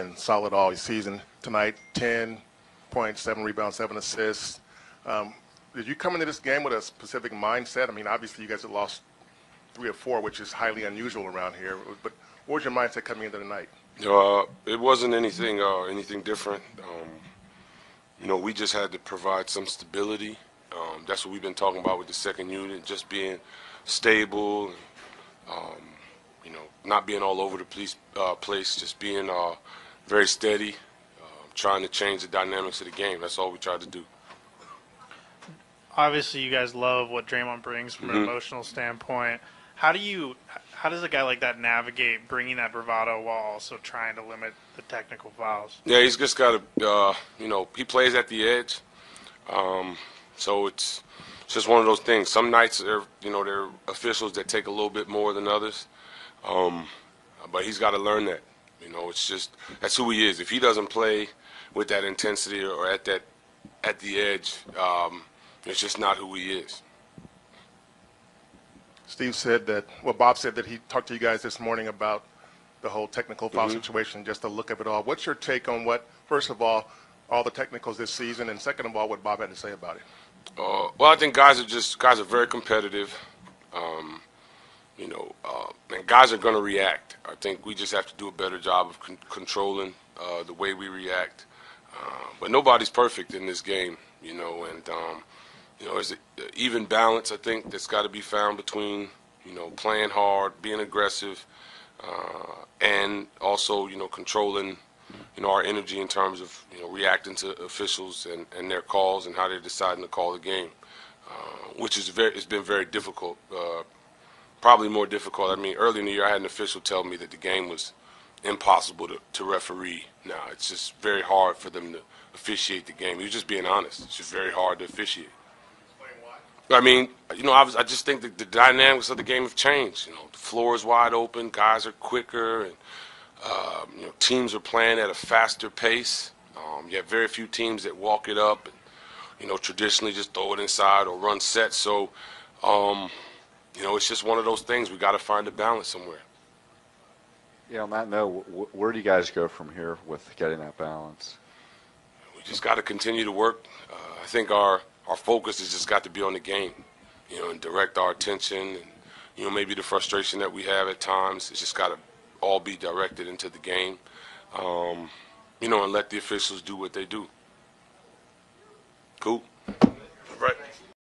been solid all season. Tonight, 10 points, 7 rebounds, 7 assists. Did you come into this game with a specific mindset? I mean, obviously you guys have lost 3 or 4, which is highly unusual around here. But what was your mindset coming into the night? It wasn't anything different. We just had to provide some stability. That's what we've been talking about with the second unit, just being stable, not being all over the place, just being very steady, trying to change the dynamics of the game. That's all we tried to do. Obviously, you guys love what Draymond brings from an emotional standpoint. How does a guy like that navigate bringing that bravado while also trying to limit the technical fouls? Yeah, he's just got to, he plays at the edge. So it's just one of those things. Some nights there are officials that take a little bit more than others. But he's got to learn that. It's just that's who he is. If he doesn't play with that intensity or at the edge, it's just not who he is. Bob said that he talked to you guys this morning about the whole technical foul situation, just a look of it all. What's your take on first of all the technicals this season, and second of all, what Bob had to say about it? Well, I think guys are very competitive. And guys are going to react. I think we just have to do a better job of controlling the way we react. But nobody's perfect in this game, there's an even balance, I think, that's got to be found between, playing hard, being aggressive, and also, controlling, our energy in terms of, reacting to officials and their calls and how they're deciding to call the game, which it's been very difficult. Probably more difficult. I mean, early in the year, I had an official tell me that the game was impossible to referee. Now, it's just very hard for them to officiate the game. He was just being honest. It's just very hard to officiate. I mean, I just think that the dynamics of the game have changed. The floor is wide open, guys are quicker, and teams are playing at a faster pace. You have very few teams that walk it up and, traditionally just throw it inside or run sets. So, it's just one of those things. We got to find a balance somewhere. Yeah, on that note, where do you guys go from here with getting that balance? We just got to continue to work. I think our focus has just got to be on the game, and direct our attention. And, maybe the frustration that we have at times, it's just got to all be directed into the game, and let the officials do what they do. Cool.